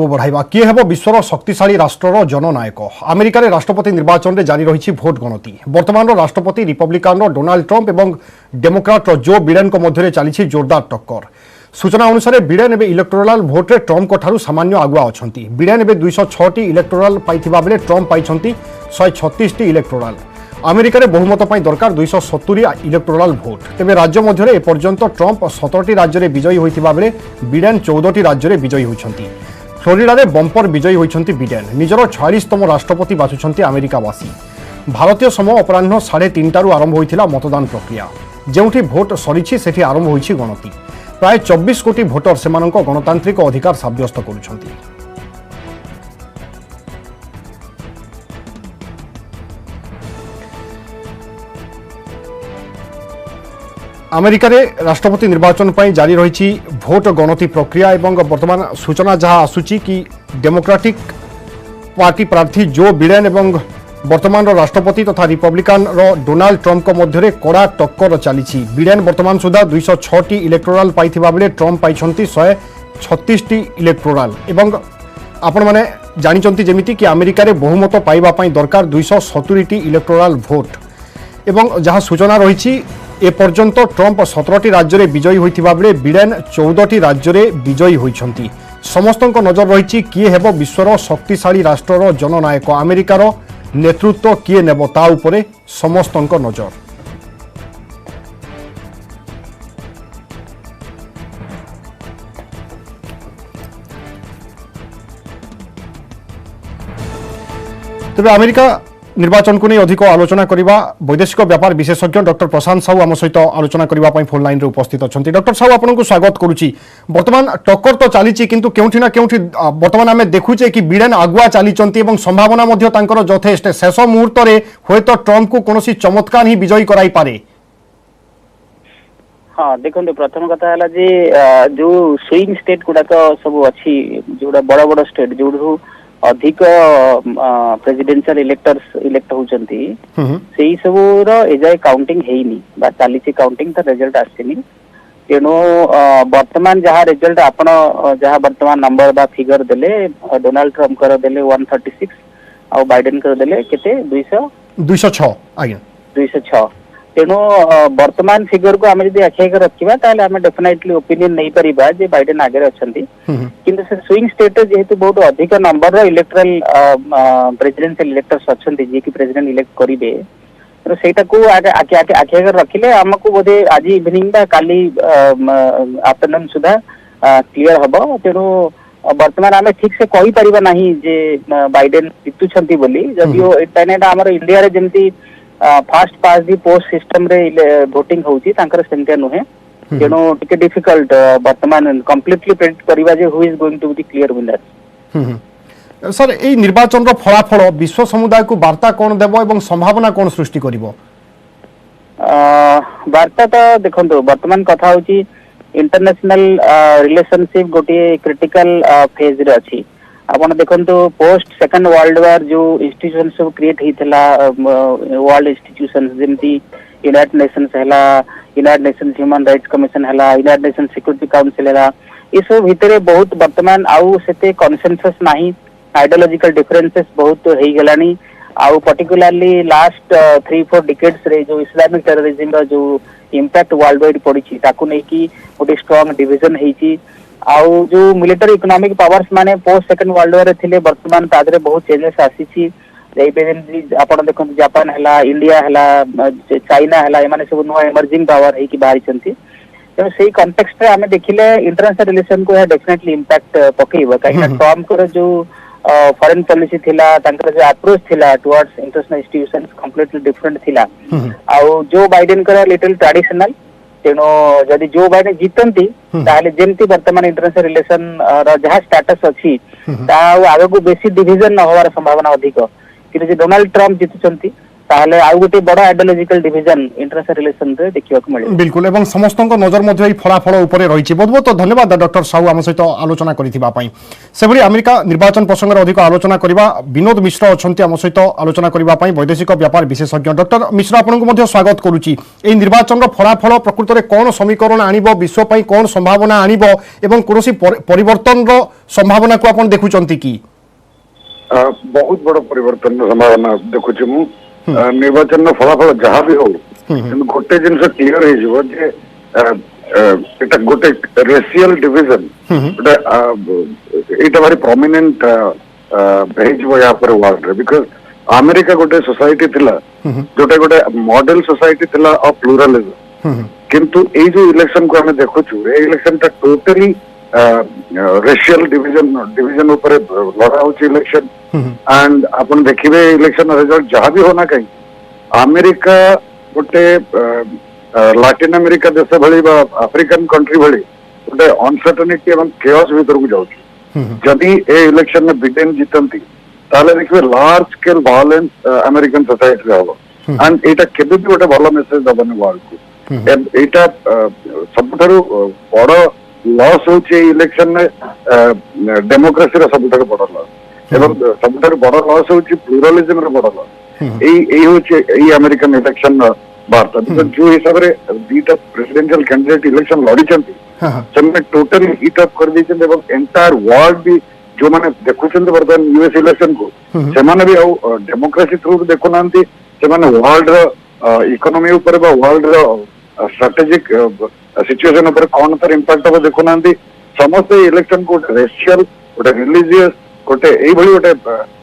बढ़ाइबा किए हेबो विश्वर शक्तिशाली राष्ट्रर जननायक अमेरिकार राष्ट्रपति निर्वाचन में जारी रही भोट गणति वर्तमान राष्ट्रपति रिपब्लिकान डोनाल्ड ट्रंप और डेमोक्राट जो बिडेन मध्य चली जोरदार टक्कर सूचना अनुसार बिडेन एवं इलेक्टोराल भोट में ट्रंप ठारू सामान्य आगुआ अच्छा बिडेन एवं 206 इलेक्टोराल पाइथिबा बेले ट्रंप पाई 136 इलेक्टोराल अमेरिकार बहुमत दरकार 270 इलेक्टोराल भोट तेज राज्य मध्य एपर्यंत ट्रंप 17टी राज्य में विजयी होता बेले बिडेन 14टी राज्य में विजयी होती फ्लोरिडा रे बंपर विजयी होती बिडेन निजर 46तम राष्ट्रपति बाछुंट अमेरिकावासी भारतीय समय अपराह 3:30 आरंभ होता मतदान प्रक्रिया जोठी भोट सरी से आरंभ होती गणति प्राय 24 कोटी भोटर से गणतांत्रिक अधिकार सब्यस्त करुछंती। अमेरिकार राष्ट्रपति निर्वाचन पर जारी रही भोट गणति प्रक्रिया एवं वर्तमान सूचना जहां आसूची कि डेमोक्रेटिक पार्टी प्रार्थी जो बिडेन एवं वर्तमान राष्ट्रपति तथा रिपब्लिकान डोनाल्ड ट्रंप मध्य कड़ा टक्कर चली बिडेन वर्तमान सुधा 206 इलेक्टोराल पाइथिबा बेले ट्रंप पाई 136 इलेक्टोराल एवं आपण माने जानिचंती जेमिति कि अमेरिकार बहुमत पाइबा पई दरकार 270 इलेक्टोराल भोट एवं जहां सूचना रही एपर्यंत ट्रंप 17टी राज्य में विजयी होता बेले बिडेन 14टी राज्य में विजयी होती समस्त नजर रही किए हेब विश्वर शक्तिशाली राष्ट्रर जननायक अमेरिकार नेतृत्व किए नेब ता उपरे समस्त नजर। तेज अमेरिका निर्वाचन को नहीं अधिक आलोचना करवा वैदेशिक व्यापार विशेषज्ञ डॉक्टर प्रशांत साहू आम सहित आलोचना करने फोन लाइन रे उपस्थित अच्छा डॉक्टर साहू आपको स्वागत करुच्ची वर्तमान टक्कर तो चली किंतु केउठी ना केउठी वर्तमान आम देखुचे कि बिडेन आगुआ चली संभावना यथेष्ट शेष मुहूर्त में हूँ तो ट्रंप को कौन चमत्कार ही विजयी कराई पारे। हाँ देखो प्रथम कथा है जे जो स्विंग स्टेट गुड़ाक सब अच्छी जो बड़ बड़ स्टेट जो अधिक प्रेसिडेंशियल इलेक्टर्स इलेक्ट होचंती सेही सबुर एजाय काउंटिंग हेइनी बा चली काउंटिंग तो रिजल्ट आसेनी तेणु वर्तमान जहाँ रिजल्ट आपण जहाँ वर्तमान नंबर बा फिगर देले डोनाल्ड ट्रंप कर देले 136 और बाइडेन कर देले केते 206 आज्ञा 206 तेणु वर्तमान फिगर को आम जब आखि आगे रखा ताले आम डेफिनेटली ओपिनियन नहीं परिबा जे बाइडेन आगे अछंती किंतु से स्विंग स्टेट जेहेतु बहुत अधिक नंबर रो इलेक्टोरल प्रेसिडेंशियल इलेक्टर्स अछंती जे कि प्रेसिडेंट इलेक्ट करिवे तो सेटा को आखि आगे रखिले हमको बोधे आज इवनिंग बा काली आफ्टरनून सुधा क्लियर हबो तेणु वर्तमान आम ठीक से कहि परिबा नाही जे बाइडेन जितुछंती बोली जदियो एटा हमर इंडिया रे जेमती फास्ट पास दी पोस्ट सिस्टम रे वोटिंग होउची तांकर सेंटिया नुहे तेणु टिके डिफिकल्ट वर्तमान कंप्लीटली प्रेडिक्ट करिबा जे who is going to be clear winner. सर ए निर्वाचन रो फलाफल विश्व समुदाय को वार्ता कोन देबो एवं संभावना कोन सृष्टि करिवो। वार्ता तो देखंतो वर्तमान कथा होची इंटरनेशनल रिलेशनशिप गोटे क्रिटिकल फेज रे अछि आपण देखंतो पोस्ट सेकंड वर्ल्ड वार जो इंस्टीट्यूशन सब क्रिएट हितला वर्ल्ड इंस्टीट्यूशंस जेमती यूनाइटेड नेशंस हला United Nations Human Rights Commission हला यूनाइटेड नेशंस सिक्योरिटी काउंसिल हला ये सब भितरे बहुत वर्तमान आउ सेते कंसेंसस नाही आइडियोलॉजिकल डिफरेंसेस बहुत हेई गलानी आउ पर्टिकुलरली लास्ट 3-4 डिकेड्स रे जो इस्लामिक टेररिज्म रो जो इंपैक्ट वर्ल्ड वाइड पड़ी ताकू नै कि गोटे स्ट्रांग डिवीजन हेची आउ जो मिलिटरी इकोनॉमिक पावर्स माने पोस्ट सेकंड वर्ल्ड वार थिले वर्तमान तादरे बहुत चेंजेस आसीची आपण देखो जापान हला इंडिया हला चाइना हला एमाने सब नुआ इमर्जिंग पावर है कि बाहरी चंती तो सेही कॉन्टेक्स्ट रे हमें देखिले इंटरनेशनल रिलेशन को डेफिनेटली इंपैक्ट पकेइबा काहे ट्रम्प कर जो फॉरेन पॉलिसी थिला तांकर जो अप्रोच थिला towards international institutions completely different थिला आउ जो बाइडेन कर लिटिल ट्रेडिशनल तेणु जदि जो बाइडेन जीतंती ताले जेमती वर्तमान इंटरनेशनल रिलेशन रो जहाँ स्टेटस अछि ता आगो को बेसी डिवीजन न होवार संभावना अधिक कि डोनाल्ड ट्रम्प जीतुचंती ताहले आउ गोटे बड़ आइडियोलॉजिकल डिवीजन इंटरनेशनल रिलेशन रे देखिबा को मिले बिल्कुल एवं समस्त नजर मध्य एई फलाफल उपरे रही बहुत बहुत धन्यवाद डॉक्टर साहू आम सहित आलोचना करिथिबा पई सेभली अमेरिका निर्वाचन प्रसंग अधिक आलोचना करबा विनोद मिश्र अछंती आम सहित आलोचना करबा पई वैदेशिक व्यापार विशेषज्ञ डॉक्टर मिश्र आपनको मध्य स्वागत करूची एई निर्वाचन रो फलाफल प्रकृत रे कोन समीकरण आनिबो विश्व पई कोन संभावना आनिबो एवं कोनोसी परिवर्तन रो संभावना को आपण देखुचंती की बहुत बड़ परिवर्तन संभावना देखुची मु निर्वाचन फलाफल जहाँ भी हो गोटे जिन क्लीयर हो गोटे रेसियल डिविजन गोटे भारी प्रोमिनेंट हो वर्ल्ड रे बिकॉज अमेरिका गोटे सोसाइटी थिला जोटा गोटे मॉडल सोसाइटी थिला ऑफ प्लुरलिज्म किंतु ए जो इलेक्शन को हमें देखुछु ए इलेक्शन टा टोटली रेशियल डिविजन ऊपर लड़ा होची इलेक्शन एंड अपन देखिबे इलेक्शन रिजल्ट जहाँ भी होना कहीं अमेरिका गोटे लैटिन अमेरिका देश भली बा अफ्रिकन कंट्री भली गोटे अनसर्टेनिटी एवं केओस भीतर को जाउची जदि ए इलेक्शन में बिडेन जीतंती ताले देखिबे large scale violence American society रे हबो एंड एटा केबे भी गोटे भलो मेसेज दबने वर्ल्ड को एटा सबठारु बड़ लॉस होचे इलेक्शन में डेमोक्रेसी रा सबठारु बड़ लॉस एवं सबठारु बड़ लॉस होचे प्लुरलिज्म रा बड़ लॉस एई होचे एई अमेरिकन इलेक्शन वार्ता जो हिसाब रे दीटा प्रेसिडेंशियल कैंडिडेट इलेक्शन लड़ी चंती सेमने टोटली हीट अप कर दी एवं एंटायर वर्ल्ड भी जो माने देखुचंती वर्तमान यूएस इलेक्शन को से माने भी आउ डेमोक्रेसी थ्रू देखु नांती से माने वर्ल्ड रो इकोनॉमी ऊपर बा वर्ल्ड रो स्ट्रेटेजिक सिचुएशन ऊपर कौन तार इंपैक्ट हो देखु नांती समस्त इलेक्शन को रेशियल गोटे रिलीजियस गोटे एई भली गोटे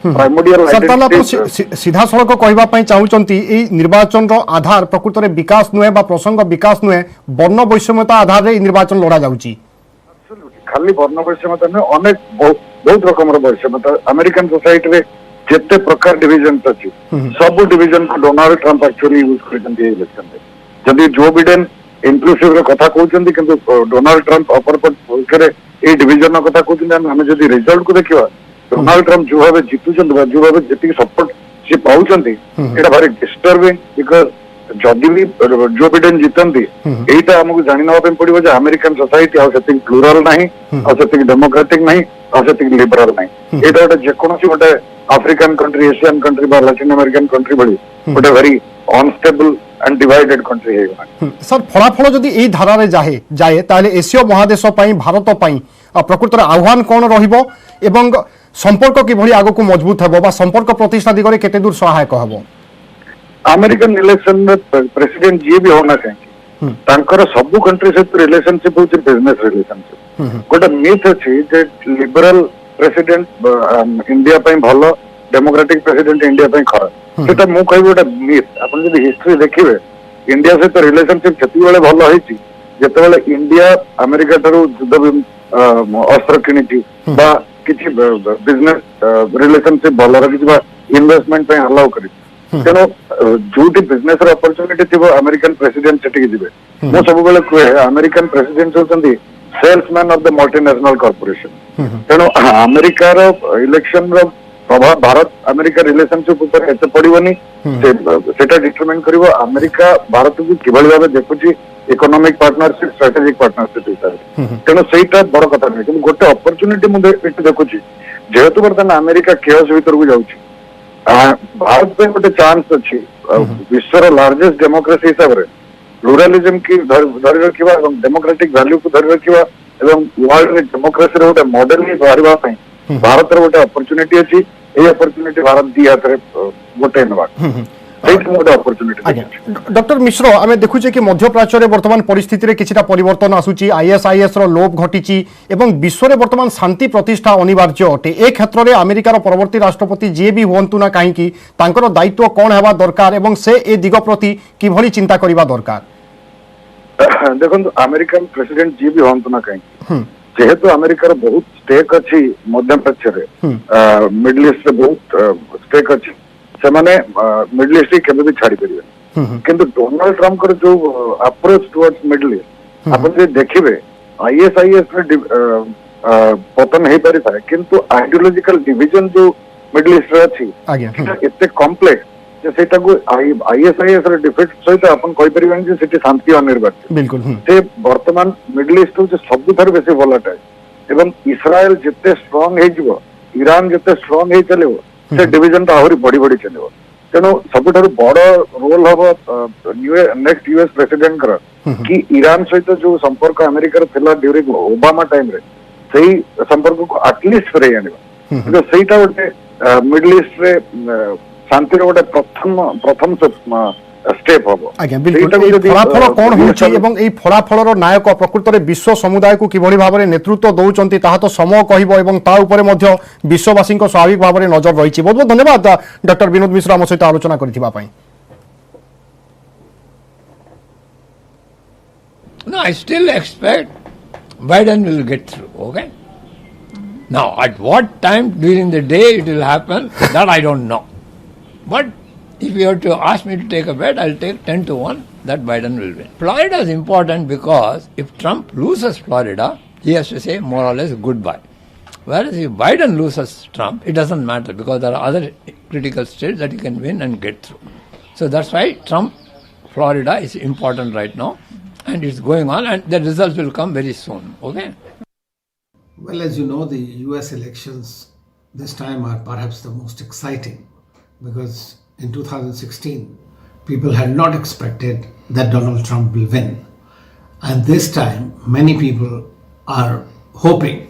प्राइमोडियल सीधा सड़क कहबा पई चाहुचंती ए निर्वाचन रो आधार प्रकृत रे विकास नुहे बा प्रसंग विकास नुहे वर्ण वैषम्यता आधार रे निर्वाचन लड़ा जाउची खाली वर्ण वैषम्यता ने अनेक बहुत रकम वैषम्यता अमेरिकन सोसाइटी रे जेते प्रकार डिविजन अछि सब डिविजन को डोनाल्ड ट्रम्प एक्चुअली यूज करछंती इलेक्शन रे जदि जो बिडेन इंक्लूसिव रो कथा कहउचंती किंतु डोनाल्ड ट्रम्प अपर करे ए डिविजन रो कथा कहउचंती हम जदि रिजल्ट को देखिबा डोनाल्ड ट्रम्प जो भावे जीतुचंती जो भावे जेति सपोर्ट से पाउचंती एटा भारी डिस्टर्बिंग बिकॉज जदि भी जो बिडेन जीतंती एटा हमको जानि नवा पे पड़िबो जे अमेरिकन सोसाइटी आ सेटिंग प्लुरल नाही आ सेटिंग डेमोक्रेटिक नाही आ सेटिंग लिबरल नाही एटा गोटे जेकोनोसी गोटे अफ्रिकन कंट्री एशियन कंट्री बा लैटिन अमेरिकन कंट्री भली गोटे भारी अनस्टेबल एंड डिवाइडेड कंट्री है सर फलाफल जदि एई धारा रे जाए ताले एशिया महादेश पई भारत पई प्रकृत आह्वान कौन रहिबो एवं संपर्क किभली आगो को मजबूत हेबो बा संपर्क प्रतिष्ठा दिगरे केते दूर सहायक हेबो अमेरिकन इलेक्शन में प्रेसिडेंट जी भी होना चाहिए तांकर सब कंट्री से रिलेशनशिप होची बिजनेस रिलेशनशिप गोटे मिथ अछि जे लिबरल प्रेसिडेंट इंडिया पई भलो डेमोक्रेटिक प्रेसिडेंट इंडिया पई खराब सेटा मु कहबो गोटे मिथ अपन जदि हिस्ट्री देखिबे इंडिया से तो रिलेशनशिप जति बेले भलो होईची जते बेले इंडिया अमेरिका थारु युद्ध अस्त्र किनिची बा किछि बिजनेस रिलेशनशिप भलो रखिछि बा इन्वेस्टमेंट पई अलाउ करि तेणु जोटी बिजनेस अपॉर्चुनिटी थी अमेरिकन प्रेसिडेंट सेठी जिबे मो सब बेले कहे अमेरिकन प्रेसिडेंट होचंदी salesman of the multinational corporation तेणु अमेरिका रो इलेक्शन रो प्रभाव भारत अमेरिका रिलेशनशिप ऊपर एते पड़िबनी सेटा डिटरमाइन करिवो अमेरिका भारत को किभली भाबे देखुची इकोनॉमिक पार्टनरशिप स्ट्रेटेजिक पार्टनरशिप हिसाब तेणु सेटा बड़ कथा नै कि गोटे अपॉर्चुनिटी मु देखुची जेहेतु बर्तमान अमेरिका केओस भीतर को जाउची भारत पे गोटे चांस अच्छी विश्वर लार्जेस्ट डेमोक्रेसी हिसाब रे प्लुरलिज्म की धरी रखिबा एवं डेमोक्रेटिक वैल्यू को धरी रखिबा एवं वर्ल्ड रे डेमोक्रेसी रे गोटे मॉडल ही बाहरबा पई भारत रे गोटे अपॉर्चुनिटी अछि ए अपॉर्चुनिटी भारत दी हाथ रे गोटे नबा डॉक्टर मिश्र आम देखुचे कि मध्य प्राच्य में वर्तमान परिस्थिति रे किछिटा परिवर्तन आसुची आईएसआईएस रो लोभ घटिची एवं विश्व रे वर्तमान शांति प्रतिष्ठा अनिवार्य अटे ए क्षेत्र में अमेरिकार परवर्ती राष्ट्रपति जी भी हुंतु ना कहीं तांकर दायित्व कौन हेबा दरकार एवं से ए दिग प्रति किभली चिंता करिबा दरकार देखो अमेरिकन प्रेसिडेंट जी भी हुंतु ना कहीं जेहेतु अमेरिकार बहुत स्टेक अच्छी मध्य प्राच्य रे मिडिल ईस्ट रे बहुत स्टेक अच्छी से माने मिडिल ईस्ट के भी छाड़ी परिबे किंतु डोनाल्ड ट्रम्प कर जो अप्रोच टुवर्ड्स मिडिल ईस्ट अपन जे देखिबे आईएसआईएस रे पतन हे पारि था किंतु आइडियोलॉजिकल डिवीजन जो मिडिल ईस्ट रे अछि एते कॉम्प्लेक्स ଯେ ସେଇଟାକୁ ISIS ର ଡିଫିଟ୍ ସହିତ ଆପଣ କହିପାରିବେନି ଯେ ସେଠି ଶାନ୍ତି ଅନିର୍ବାଚ୍ୟ। बिल्कुल ସେ ବର୍ତ୍ତମାନ ମିଡଲ ଇଷ୍ଟ ହଉଛି ସବୁଠାରୁ ବେଶୀ ଭଲାଟାଇଲ ଏବଂ ଇସ୍ରାଏଲ ଯେତେ ଷ୍ଟ୍ରଙ୍ଗ ହେଇଯିବ ଇରାନ ଯେତେ ଷ୍ଟ୍ରଙ୍ଗ ହେଇ ଚାଲିବ ସେ ଡିଭିଜନ ଟା ଆହୁରି ବଢି ବଢି ଚାଲିବ। ତେଣୁ ସବୁଠାରୁ ବଡ ରୋଲ ହବ ନେକ୍ସଟ ୟୁଏସ ପ୍ରେସିଡେଣ୍ଟଙ୍କର କି ଇରାନ ସହିତ ଯୋଉ ସମ୍ପର୍କ ଆମେରିକାର ଥିଲା ଡ୍ୟୁରିଂ ଓବାମା ଟାଇମରେ ସେଇ ସମ୍ପର୍କକୁ ଆଟଲିଷ୍ଟ ଫେରେଇ ଆଣିବା। ସେଇଟା ଗୋଟେ ମିଡଲ ଇଷ୍ଟରେ ଶାନ୍ତିର ଗୋଟେ ପ୍ରଥମ स्टेप हबो। आज्ञा बिल्कुल ए फलाफल कोन होछि एवं ए फलाफलर नायक प्रकृत विश्व समुदाय को किभଳି भाबरे नेतृत्व दउचंती ताहा तो समय कहिबो एवं ता उपरे मध्य विश्ववासी को स्वाभाविक भाबरे नजर रहिछि। बहुत बहुत धन्यवाद डॉक्टर विनोद मिश्र हम सहित आलोचना करथिबा पई। No, I still expect Biden will get through, okay? Now, at what time during the day it will happen, that I don't know. But if you have to ask me to take a bet, I'll take 10-1 that Biden will win. Florida is important because if Trump loses Florida, he has to say more or less goodbye. Whereas if Biden loses Trump, it doesn't matter because there are other critical states that he can win and get through. So that's why Trump, Florida is important right now. And it's going on, and the results will come very soon. Okay? Well, as you know, the US elections this time are perhaps the most exciting because in 2016, people had not expected that Donald Trump will win. And this time, many people are hoping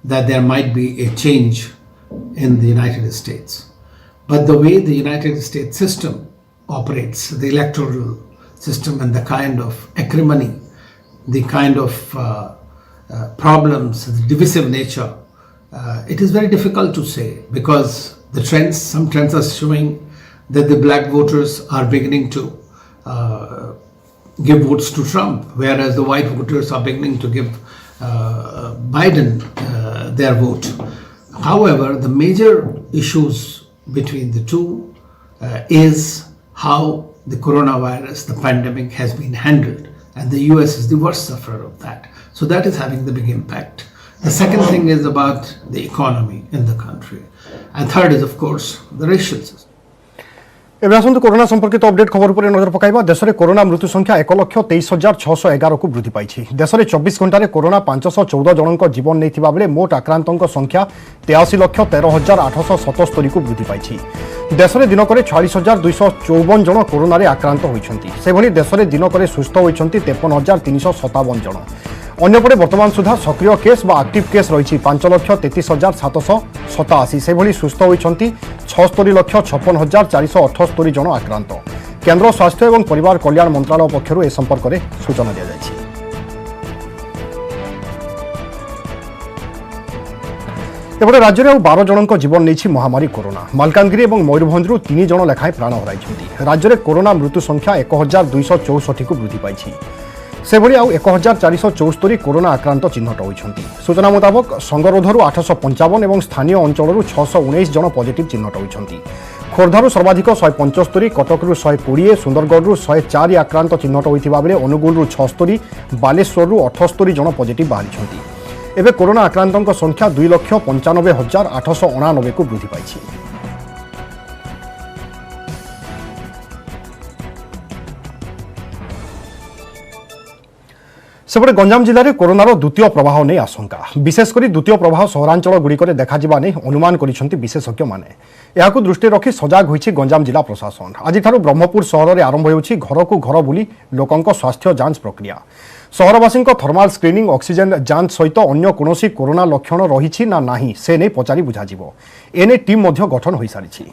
that there might be a change in the United States. But the way the United States system operates, the electoral system and the kind of acrimony, the kind of problems, the divisive nature, it is very difficult to say because some trends are showing that the black voters are beginning to give votes to Trump, whereas the white voters are beginning to give Biden their vote. However, the major issues between the two is how the coronavirus, the pandemic has been handled, and the US is the worst sufferer of that. So that is having the big impact. The second thing is about the economy in the country. And third is, of course, the racial system. एवं आसतु corona संपर्कित update खबर पर नजर पकाइबा। देश में corona मृत्यु संख्या 1,23,611 को वृद्धि पाई। देश में 24 घंटे कोरोना 514 जनों जीवन नहीं बेले मोट आक्रांतों संख्या 83,13,877 को वृद्धि पाई। देश में दिनक 46,254 जन कोरोना आक्रांत होती। देश में दिनक सुस्थ होती 53,357 जन। अन्यपटे वर्तमान सुधा सक्रिय केस बा एक्टिव केस रही 5,33,787 से सुस्थ होती 76,56,478 जन आक्रांत। केंद्र स्वास्थ्य एवं परिवार कल्याण मंत्रालय पक्षर ए संपर्क में सूचना दी जाएगी। एपटे राज्य में 12 जनों जीवन नहीं महामारी कोरोना। मालकानगिरी और मयूरभंज 3 जन लेखाएं प्राण हराई। राज्य में कोरोना मृत्यु संख्या 1,264 को वृद्धि पाई। से भली आउ 1,474 कोरोना आक्रांत चिन्हट होती। सूचना मुताबक संगरोधर 855 और स्थानीय अंचल 619 जन पॉजिटिव चिन्हट होती। खोर्धारू सर्वाधिक 175, कटकरू 120, सुंदरगढ़ 104 आक्रांत चिन्हट होता बेले अनुगुल 76, बालेश्वर 78 जन पॉजिटिव बाहरी। एवं कोरोना आक्रांतों संख्या 2,95,889 को वृद्धि पाई। सेपटे गंजाम जिले में कोरोनार द्वितीय प्रवाह नहीं आशंका। विशेषकर द्वितीय प्रवाह सहरांचल गुड़िक देखा नहीं अनुमान करिसेंती विशेषज्ञ माने। यहाकु दृष्टि रखी सजग होइछि गंजाम जिला प्रशासन। आज ब्रह्मपुर सहर में आरंभ होइछि घर को घर बुली लोकों स्वास्थ्य जांच प्रक्रिया। सहरवासी थर्माल स्क्रीनिंग, ऑक्सीजन जांच सहित अन्य कौनसी कोरोना लक्षण रही ना नहीं से नहीं पचारि बुझाजिवो। एने टीम मध्य गठन हो सारी।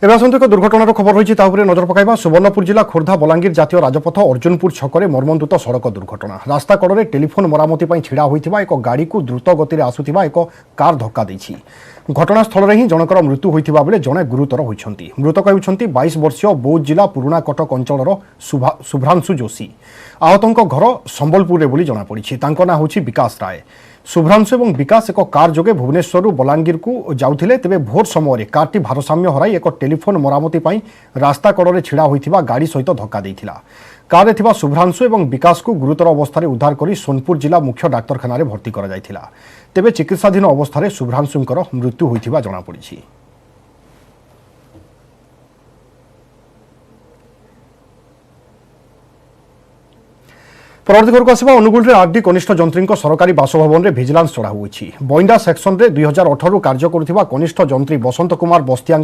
एवं आसतु एक दुर्घटनार खबर रही नजर पकाइबा। सुवर्णपुर जिला खोर्धा बलांगीर जातीय राजपथ अर्जुनपुर छकरे मर्मन्तुत सड़क दुर्घटना। रास्ता कड़े टेलीफोन मरामती छिड़ा होता एक गाड़ी को द्रुत गति में आसुवा एक कार धक्का देछि। घटनास्थल में ही जनकर मृत्यु होता बेले जड़े गुरुतर होती। मृतक होती 22 वर्षीय बौद्ध जिला पुराणा कटक अंचल शुभ्रांशु जोशी। आहतों घर संबलपुर में जमापड़ी। ना हूँ विकास राय। शुभ्रांशु और विकास एक कार जोगे भुवनेश्वर बलांगीर को जाउथिले। तेबे भोर समय कारटी भारसाम्य हराई एक टेलीफोन मरामती रास्ता कड़े छिड़ा होता गाड़ी सहित धक्का देइथिला। कार थिबा शुभ्रांशु और विकास को गुरुतर अवस्था उद्धार कर सोनपुर जिला मुख्य डाक्तखाना भर्ती कर तेबे चिकित्साधीन अवस्था शुभ्रांशुंकर मृत्यु होइथिबा जଣାपड़ी। परवर्ती खबर को अनुगुल में आरडी कनिष्ठ जंत्री सरकारी बासभवन में भिजिलांस चढ़ाऊ होती बइंडा सेक्शन में 2018 कार्य करुवा कनिष्ठ जंत्री बसंत कुमार बस्तिया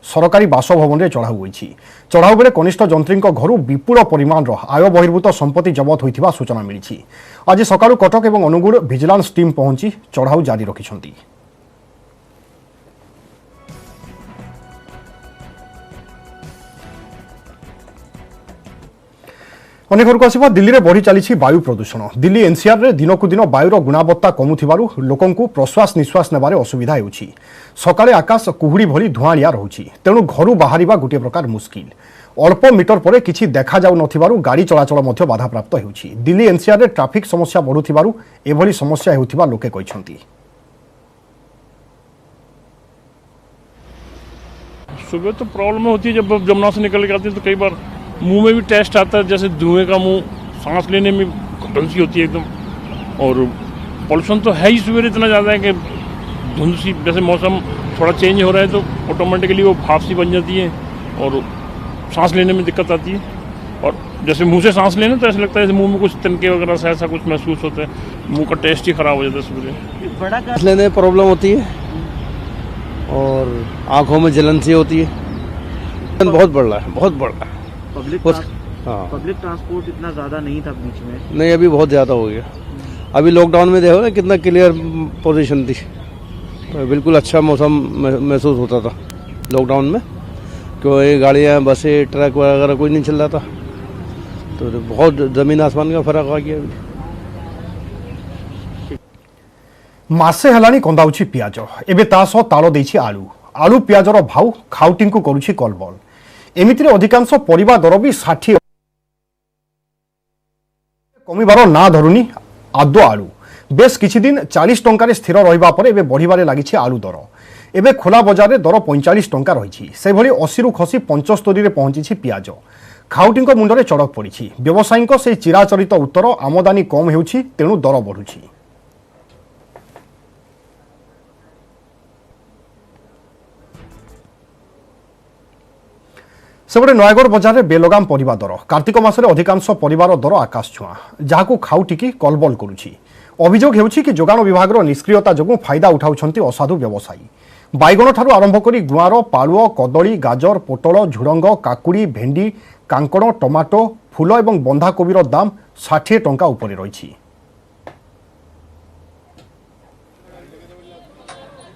सरकारी बासभवन में चढ़ाऊ होती चढ़ाऊ बेले कनिष्ठ जंत्री घर विपुल परिमाण आय बहिर्भूत संपत्ति जबत होता सूचना मिली। आज सकाळु कटक और अनुगुल भिजिलांस टीम पहुंची चढ़ाऊ जारी रखिछंती। अनेक घर को आसवा दिल्ली में बढ़ी चली वायु प्रदूषण। दिल्ली एनसीआर रे दिनकू दिन वायुर गुणवत्ता कमुथिबारु लोकंकु प्रश्वास निश्वास नेबारे असुविधा हेउछि। सकाळे आकाश कुहुड़ी भली धुआंलिया रहुछि तेणु घरु बाहरिबा गोटे प्रकार मुस्किल। अल्प मीटर पर किछि देखा जाउ नथिबारु गाड़ी चलाचल मध्य बाधाप्राप्त हेउछि। दिल्ली एनसीआर रे ट्रैफिक समस्या बढ़ुथिबारु एभली समस्या हेउथिबा लोके कहिसंती। सुबह तो प्रॉब्लम होती है जब जमुना से निकल के आते हैं तो कई बार मुंह में भी टेस्ट आता है, जैसे धुएं का मुंह, सांस लेने में घुटन सी होती है एकदम। और पॉल्यूशन तो है ही सवेरे इतना ज़्यादा है कि धुंध सी, जैसे मौसम थोड़ा चेंज हो रहा है तो ऑटोमेटिकली वो भाप सी बन जाती है और सांस लेने में दिक्कत आती है। और जैसे मुंह से सांस लेने तो ऐसा लगता है जैसे मुंह में कुछ तिनके वगैरह से ऐसा कुछ महसूस होता है, मुंह का टेस्ट ही ख़राब हो जाता है सवेरे। सांस लेने में प्रॉब्लम होती है और आँखों में जलन सी होती है। बहुत बढ़ रहा है, बहुत बढ़ रहा है। पब्लिक ट्रांसपोर्ट इतना ज़्यादा नहीं था बीच में, नहीं अभी बहुत ज़्यादा हो गया। अभी लॉकडाउन में देखो ना कितना क्लियर पोजीशन थी, तो बिल्कुल अच्छा मौसम महसूस होता था लॉकडाउन में, क्योंकि गाड़ियाँ बसें ट्रक वगैरह कोई नहीं चल रहा था, तो बहुत ज़मीन आसमान का फर्क आ गया। मासे हलानी कंदाउछि पियाज एबे ता सह ताल देछि आलू आलू पियाजर भाव खाउटी को करुछि कलबल। एमितिरे अधिकांश परिबा दर भी 60 कमिबार ना धरुनी आदो आलू बेस किछि दिन 40 टंकार स्थिर रहिबा परे एबे बढ़िबारे लागिछि आलू दर। एबे खोला बजार रे दर 45 टंका रहिछि, से भली 80 रु खसी 75 रे पहुंचिछि पियाज। खाउटी मुंडरे चड़क पड़िछि। व्यवसायी से चिराचरित उत्तर आमदानी कम हेउछि तेणु दर बढ़ुछि। सेपटे नयगढ़ बजार में बेलगाम परिबा दर कार्तिक मासरे अधिकांश परिबार दर आकाश छुआ जहां खाउटिकी कलबल करुछि। अभियोग हेउछि कि जोगाण विभाग निष्क्रियता जोगु फायदा उठाउछंती असाधु व्यवसायी। बैगण ठारू आरंभ करी गुआर पालुओ कदली गाजर पोटल झुड़ंग काकुड़ी भेंडी कांकड़ टमाटो फूल और बंधाकोबीर दाम 60 टंका उपरे रहिछि।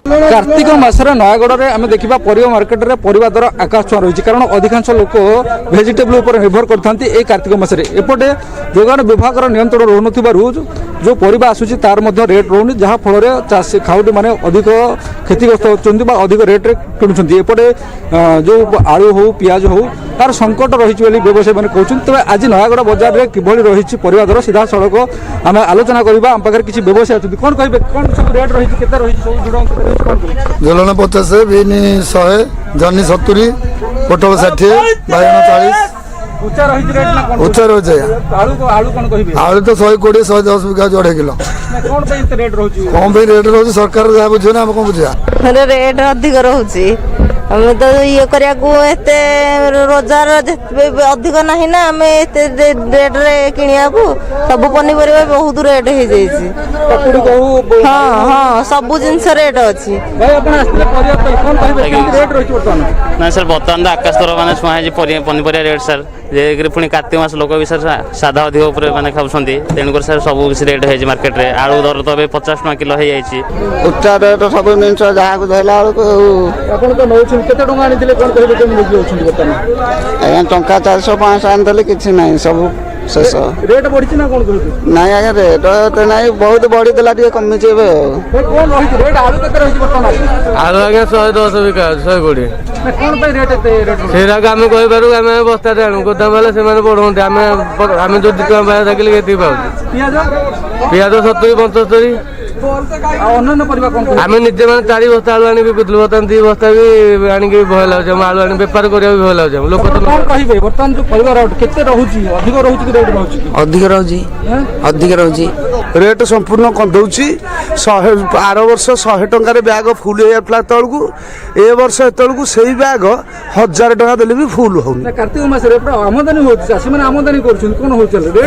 कार्तिक मासरे नयगढ़ में आम देखा परिवा मार्केट में परिवा दर आकाश छुआ रही, कारण अधिकांश लोक भेजिटेबल उपर निर्भर करते कार्तिक मासरे। एपटे जोगाण विभाग नियंत्रण रोनु जो परिवा आसूची तार मध्य रेट रोनी, जहाँ फल चाषी खाउटी माने अधिक क्षतिग्रस्त होती अधिक रेट्रे किणुंट। एपटे जो आलू हो पियाज हो तार संकट रही व्यवसायी मैंने कहते। तेज आज नयगढ़ बजार में किभली रही परिवा दर सीधा सड़क आम आलोचना करवा। आम पाखे किसी व्यवसायी अच्छे कौन कहे कौन सब रेट रही रही झोलन 50 बीन 100 जन्नी 70 पोटल 60 बैगन 40 उच्चा रही रेट ना कौन उच्चा रोज आलू कौन कहिबे आलू तो 120 110 बिघा जोड़े किलो कौन पे इते रेट रहउची कौन पे रेट रोज सरकार जहाँ बुझे ना हम कौन बुझा रेट अधिक रहउची। हमें तो ये करिया को एते रोजगार अधिक नहीं ना, हमें एते रेट रे किनिया को सब पनीपरिया बहुत रेट हो जाइछि। हाँ हाँ सब जिनस रेट अच्छी। ना सर बर्तमान तो आकाश तर मैंने छुआ पनीपरिया रेट सर जे पुणी कार्तिक मास लोक भी सर साधा अधिक उपर मैंने खाऊँ तेणुकर सर सब किसी रेट है मार्केट में। आलू दर तो 50 टका किलो हो जाइए उच्चा रेट सब जिन जहाँ धरला टंका 400 500 आनी किसी ना सब शेष रेट बढ़ी ना कौन कहते ना आज्ञा रेट तो ना बहुत बढ़ी देला कमी आलू आज्ञा 110 बिका 120 आम कहीपरू आम बस्ता आणु गोदाम वाले से बढ़ाते आम जो 2 टका पाए पाऊँ पियाज पियाज 70 75 अन्य परिवार कौन आम निजे मैंने 4 बस्ता आलू आनी बिकुलु बर्तमान 2 बस्ता भी आनी भय लगे आलू आनी बेपार करा भय लगे लोक तो कौन कहे बर्तमान जो परिवार केते रहउची अधिक रहउची कि रेट रहउची अधिक रहुची रेट संपूर्ण कंदौची 100 आर वर्ष 100 टंकार बैग फुल हो जाता तलू ए वर्ष तलू से बैग 1000 टका देले भी फुल हो कार्तिक मास रे आमदानी होची चासी माने आमदानी करछन कोन होचल रेट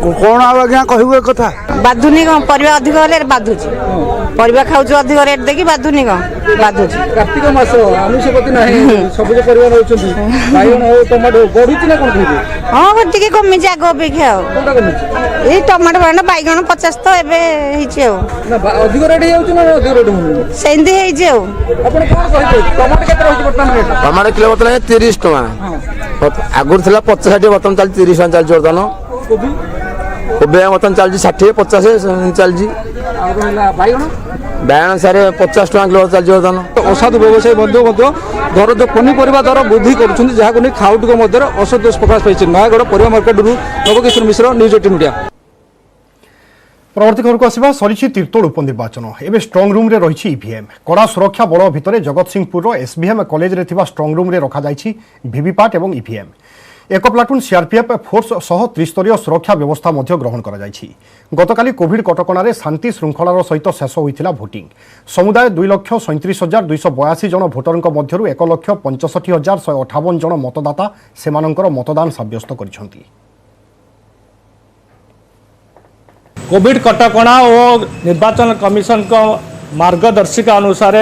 कौन आज्ञा कहबो ए कथा बाधुनी कौन परिवा अधिक हेले बाधुची परिवा खाउछु अधिक रेट देखि बाधुनी कौन बाधुची कार्तिक मास अनुषपति नाही सबज परिवार होचंती बाइगण हो टमाटो बढुची ना कोन कहबे हां टिके कमी जागो अपेक्षा कोनटा कमिची ए टमाटो बाइगण बाइगण 50 तो एबे हिचे हो ना अधिक रेट हेउची ना अधिक रेट होनी सेंदी हिचे हो आपण कोन कहबे टमाटो केते रहउची बर्तमान रेट टमाटो किलो बतला 30 टका आगुर थिला 50 60 बर्तमान चल 30 टका चल बर्तमान कोबी कोबे बर्तमान चल 60 50 चल जी बाइगण बैगन सारे 50 टका किलो चल बर्तमान असाधु व्यवसायी बंधु दर जो पनीपरिया दर वृद्धि करुछन्ति जहाको नै खाउटको मध्य असंतोष प्रकाश पाइछि नयागढ़ परिवा मार्केट रु नवकिशोर मिश्र न्यूज 18 मीडिया। परवर्ती खबर को आसवा सरी तीर्तोल उपनिर्वाचन एवं स्ट्रंग रूम रे रही ईवीएम कड़ा सुरक्षा बल भितर जगतसिंहपुर एसबीएम कॉलेज रे थिबा स्ट्रंग रूम रे रखा जाइछि वीवीपैट और ईवीएम एक प्लाटून सीआरपीएफ फोर्स सह त्रिस्तरीय सुरक्षा व्यवस्था मध्य ग्रहण करा जाइछि। गतकाली कोविड कटकणारे शांति श्रृंखलार सहित शेष होइथिला भोटिंग समुदाय 2,37,282 जन भोटरଙ୍କ ମଧ୍ୟରୁ 1,65,158 जन मतदाता सेमानଙ୍କର मतदान साब्यस्त करिसंती। कोविड कटकणा और निर्वाचन कमिशन को मार्गदर्शिका अनुसार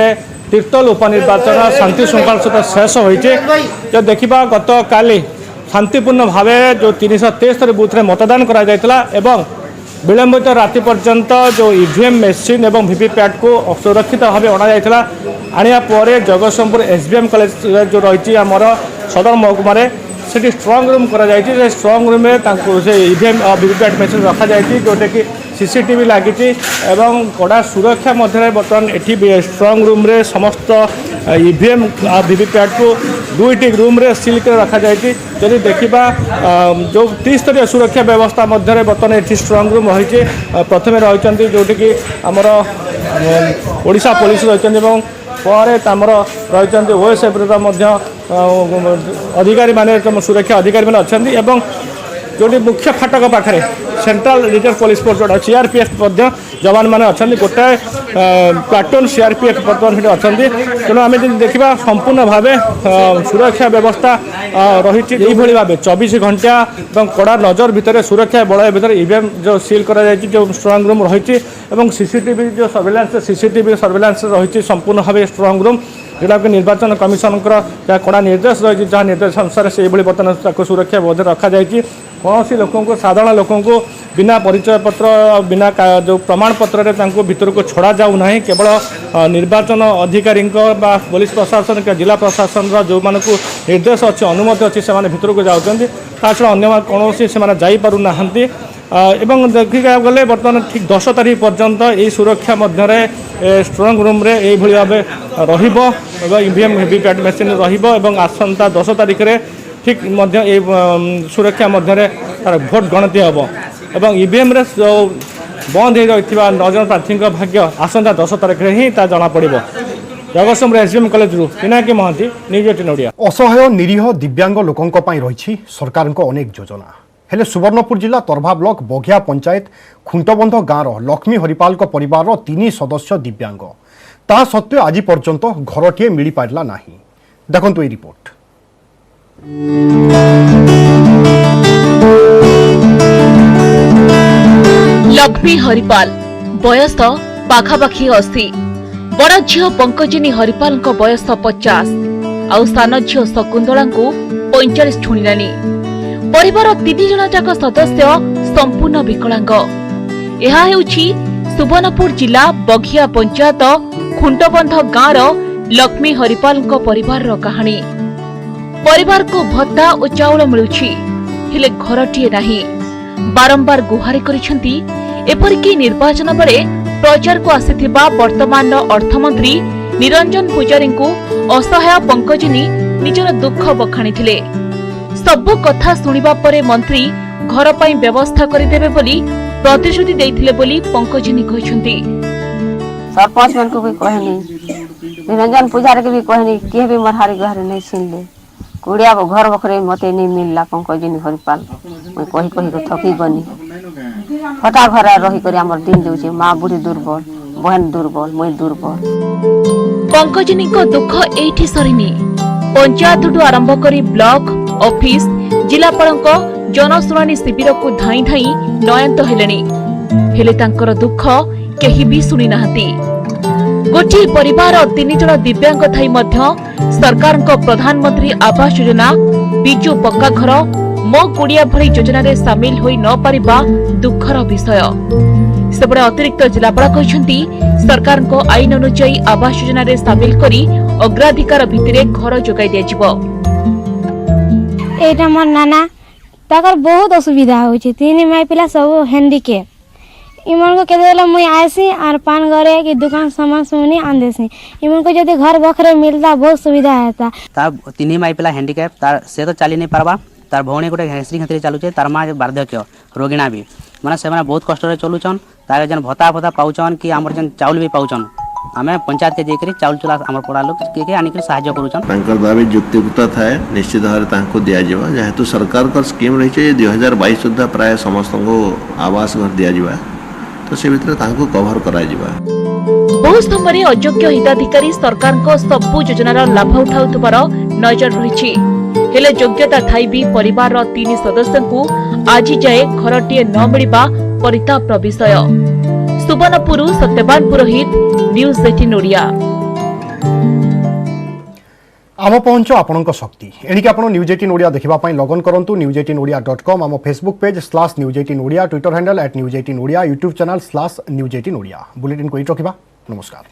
तीर्तोल उपनिर्वाचन शांति श्रृंखला सहित शेष होइछे। जो देखिबा गत काली शांतिपूर्ण भाव जो 373 बूथ में मतदान करा जायतला एवं विलंबित राति पर्यंत जो ईवीएम मेसीन एवं वीवीपैट को सुरक्षित भाव अणा जायतला आनिया परे जगतसिंहपुर एसबीएम कॉलेज जो रही आमर सदर महकुमा से स्ट्रंग रूम करा जायछि। स्ट्रंग रूम में से ईवीएम वीवीपैट मेसीन रखा जायछि जोटा कि सीसीटीवी लगी एवं कड़ा सुरक्षा मध्य बर्तमान एटी स्ट्रंग रूम रे समस्त ईवीएम वीवीपैट को 2टी रूम रे सील कर रखा जायछि। जदि देखिबा जो त्रिस्तरीय सुरक्षा व्यवस्था मध्य बर्तमान एटी स्ट्रंग रूम रही प्रथम रही जोटि कि आमर ओडिशा पुलिस रही पर आमर रही ओएसएफ अधिकारी माने सुरक्षा अधिकारी मैंने अच्छा जो मुख्य फाटक पाखे सेंट्रल रिजर्व पुलिस फोर्स जोटा सीआरपीएफ जवान मैंने अच्छा गोटाए प्लाटून सीआरपीएफ बर्तमान अच्छा तेणु आम देखा संपूर्ण भाव सुरक्षा व्यवस्था रही भाव 24 घंटा और कड़ा नजर भितर सुरक्षा बल भितर ईवीएम जो सील कर जो स्ट्रंग रूम रही सीसीटीवी जो सर्वेलांस रही संपूर्ण भाव स्ट्रंग रूम जोटा कि निर्वाचन कमिशन कड़ा निर्देश रही जहाँ निर्देश अनुसार से बर्तमान सुरक्षा बोध रखा जाए कौन लोक साधारण लोक बिना परिचय पत्र बिना जो प्रमाण पत्र भीतर को छड़ा जाऊ ना केवल निर्वाचन अधिकारी पुलिस प्रशासन जिला प्रशासन जो मानक निर्देश अच्छी अनुमति अच्छी से भीतर को जाऊँच छड़ा अन्य कौन से जापरूना एवं देखा गले बर्तमान ठीक 10 तारीख पर्यंत यही सुरक्षा मध्य स्ट्रंग रूम रे यही भाव ईवीएम वीवीपैट मेसीन आसंता 10 तारीख रे ठीक मध्य सुरक्षा मध्य भोट गणति हम एवं ईवीएम रे बंद हो रही 9 जन प्रार्थी भाग्य आसंता 10 तारीख रे ही जना पड़ो। Jagatsinghpur SBM college Pinaki Mahanti news 18 Odia. असहाय निरीह दिव्यांग लोकों रही सरकार अनेक योजना हेले सुवर्णपुर जिला तरभा ब्लॉक बघिया पंचायत खुंटबंध गाँव लक्ष्मी हरिपाल परिवार 3 सदस्य दिव्यांग ता सत्वे आज पर्यंत घरटीए मिल पारा ना। देखंतु ये रिपोर्ट। लक्ष्मी हरिपाल बयस पाखापाखि 80 बड़ झील पंकजिनी हरिपाल बयस 50 आउ सान झील शकुंतला 45 छुईलानी। परिवार 3 जन जाक सदस्य संपूर्ण विकलांग। यह हेउछि सुवर्णपुर जिला बघिया पंचायत खुंटबंध गाँव लक्ष्मी हरिपाल परिवार कहानी। परिवार को भत्ता और चाउल मिलुछि हेले घरटीए नाही। बारंबार गुहारि करिसेंती एपरिकी निर्वाचन बेले प्रचार को आसिथिबा वर्तमान अर्थमंत्री निरंजन पुजारी को असहाय पंकजिनी निजर दुख बखाणी थिले। सब कथा सुनिबा परे मंत्री घर ପାଇଁ ବ୍ୟବସ୍ଥା କରିଦେବେ ବୋଲି ପ୍ରତିଶ୍ରୁତି ଦେଇଥିଲେ ବୋଲି ପଙ୍କଜିନୀ କହିଛନ୍ତି। सरपंच मन को भी कहनी निरंजन पुजारी के भी कहनी किए भी मरहारी घर नहीं सुनले कुड़िया घर बखरे मते नहीं मिलला पंकजिनी हरिपाल मैं कही कही को थकी गनी फटा घर रही कर हमर दिन देउछे माँ बुढ़ी दुर्बल बहन दुर्बल मैं दुर्बल। पंकजिनी को दुख एठी सरीनी पंचायत आरंभ करी ब्लॉक ऑफिस जिलापाल जनशुणाणी शिविर को धाई धाई नयंत हेलेनी हेले तांकर दुख केही भी सुनी नाहंती। गोटे परिवार 3 जन दिव्यांग थाई मध्य सरकार प्रधानमंत्री आवास योजना बिजु पक्का घर मो गुड़िया भली योजना रे सामिल होई न पारिबा दुखर विषय। सेबड़े अतिरिक्त जिलापाल कहते सरकार को आईन अनुसार आवास योजना रे सामिल करी अग्राधिकार भित्तिरे घर जोगाई दिया। एटा मोर नाना ताकर बहुत असुविधा होची 3 माई पिला सब हैंडीकेप इमन को केदेला मुई आसी और पान घरे की दुकान सामान सुनी आन देसी इमन को जदि घर बखरे मिलता बहुत सुविधा हेता। तार 3 माई पिला हैंडीकेप तार से तो चली नहीं पारबा तार भौणी गोटे हेसरी खातिर चालुचे तार माँ बार्धक्य रोगिणा भी माने से बहुत कष्ट चलुचन तार जन भत्ता फता पाउचन कि आमर जन चाउल भी पाउचन आमे पंचायत के जेकरी चाउल चुला आमर पड़ा लोग के आनी कर सहायता करूचन तांकर दाबी युक्तियुक्ता थाए निश्चित भाव तांको दिया जिवा जेहेतु सरकार का स्कीम रही है 2022 सुधा प्राय समस्त को आवास घर दिया जिवा तो से भितर तांको कवर करा जिवा। बहु समय अयोग्य हिताधिकारी सरकार को सबु योजनार लाभ उठाउथबार नजर रही हेले योग्यता थाई भी परिवार 3 सदस्य को आज जाए घरटीए न मिलिबा परिताप विषय। सुवर्णपुर सत्यवान पुरोहित न्यूज 18 ओडिया। आम पहुंच आपणक शक्ति एणिके आपण न्यूज 18 ओडिया देखिबा पई लॉगिन करंतु news18odia.com आम Facebook page /news18 Odia Twitter handle @news18 Odia YouTube channel /news18 Odia bulletin को रखिबा। नमस्कार।